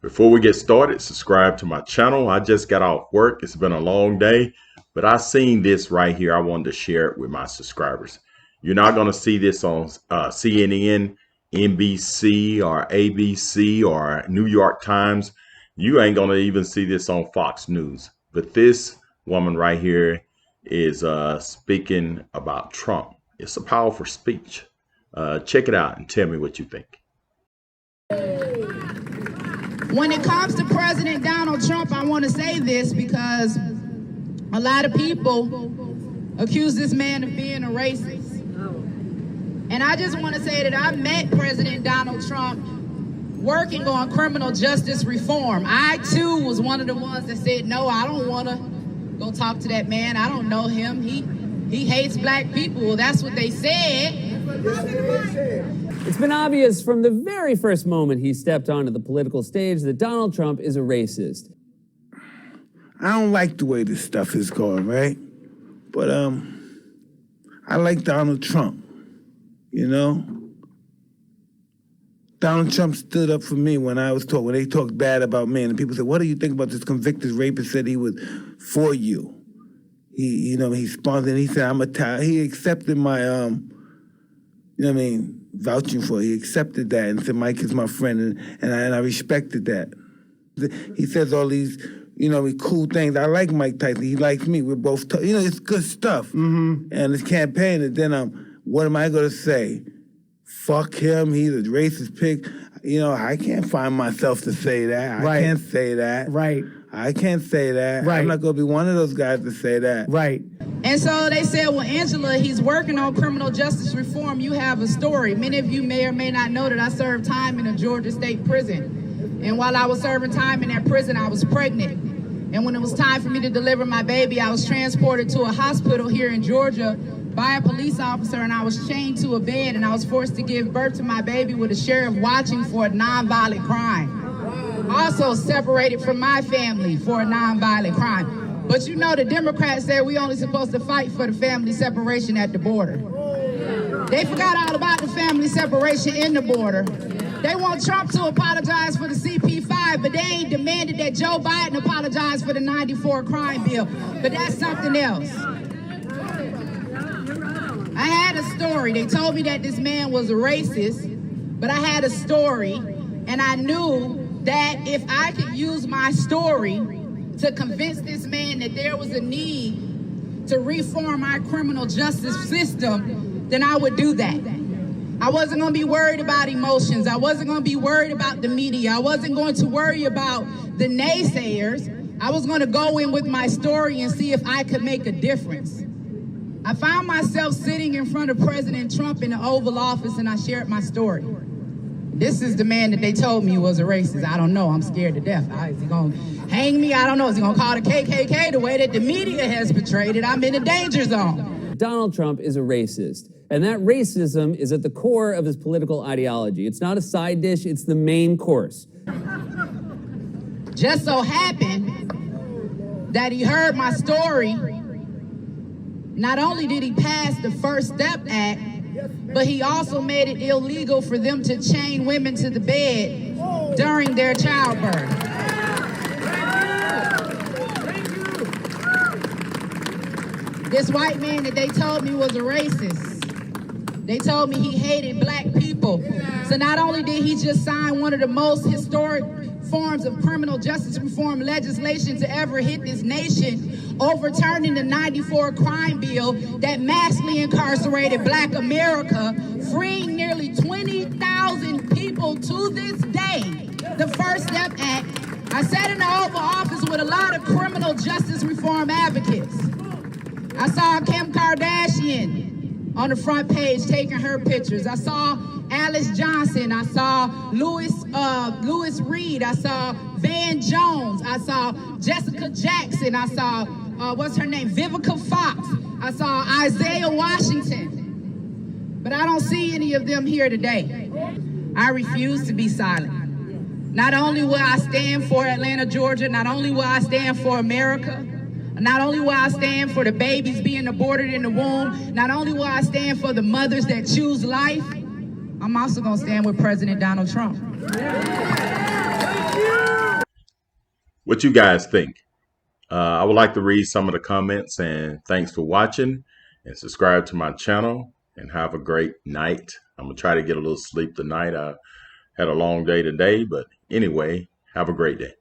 Before we get started, subscribe to my channel. I just got off work. It's been a long day, but I seen this right here. I wanted to share it with my subscribers. You're not going to see this on CNN, NBC, or ABC, or New York Times. You ain't going to even see this on Fox News. But this woman right here is speaking about Trump. It's a powerful speech. Check it out and tell me what you think. When it comes to President Donald Trump, I want to say this because a lot of people accuse this man of being a racist. And I just want to say that I met President Donald Trump working on criminal justice reform. I, too, was one of the ones that said, no, I don't want to go talk to that man. I don't know him. He hates black people. Well, that's what they said. It's been obvious from the very first moment he stepped onto the political stage that Donald Trump is a racist. I don't like the way this stuff is going, right? But I like Donald Trump, you know? Donald Trump stood up for me when they talked bad about me, and people said, what do you think about this convicted rapist? Said he was for you. He sponsored, he said, he accepted my, vouching for it. He accepted that and said, Mike is my friend, and I respected that. He says all these, cool things. I like Mike Tyson. He likes me. We're both, it's good stuff. Mm-hmm. And his campaign, and then what am I going to say? Fuck him. He's a racist pig. I can't find myself to say that. Right. I can't say that. Right. I can't say that. Right. I'm not going to be one of those guys to say that. Right. And so they said, well, Angela, he's working on criminal justice reform. You have a story. Many of you may or may not know that I served time in a Georgia state prison. And while I was serving time in that prison, I was pregnant. And when it was time for me to deliver my baby, I was transported to a hospital here in Georgia by a police officer, and I was chained to a bed, and I was forced to give birth to my baby with a sheriff watching for a nonviolent crime. Also separated from my family for a nonviolent crime. But the Democrats said we only supposed to fight for the family separation at the border. They forgot all about the family separation in the border. They want Trump to apologize for the CP5, but they ain't demanded that Joe Biden apologize for the 94 crime bill. But that's something else. I had a story. They told me that this man was a racist, but I had a story, and I knew that if I could use my story to convince this man that there was a need to reform our criminal justice system, then I would do that. I wasn't going to be worried about emotions. I wasn't going to be worried about the media. I wasn't going to worry about the naysayers. I was going to go in with my story and see if I could make a difference. I found myself sitting in front of President Trump in the Oval Office, and I shared my story. This is the man that they told me was a racist. I don't know. I'm scared to death. Is he going to hang me? I don't know. Is he going to call the KKK the way that the media has portrayed it? I'm in a danger zone. Donald Trump is a racist, and that racism is at the core of his political ideology. It's not a side dish. It's the main course. Just so happened that he heard my story. Not only did he pass the First Step Act, but he also made it illegal for them to chain women to the bed during their childbirth. This white man that they told me was a racist, they told me he hated black people. So not only did he just sign one of the most historic forms of criminal justice reform legislation to ever hit this nation, overturning the 94 crime bill that massively incarcerated black America, freeing nearly 20,000 people to this day. The First Step Act. I sat in the Oval Office with a lot of criminal justice reform advocates. I saw Kim Kardashian on the front page taking her pictures. I saw Alice Johnson. I saw Louis Reed. I saw Van Jones. I saw Jessica Jackson. I saw, Vivica Fox. I saw Isaiah Washington. But I don't see any of them here today. I refuse to be silent. Not only will I stand for Atlanta, Georgia, not only will I stand for America, not only will I stand for the babies being aborted in the womb, not only will I stand for the mothers that choose life, I'm also going to stand with President Donald Trump. Thank you. what you guys think. I would like to read some of the comments, and thanks for watching, and subscribe to my channel, and have a great night. I'm going to try to get a little sleep tonight. I had a long day today, but anyway, have a great day.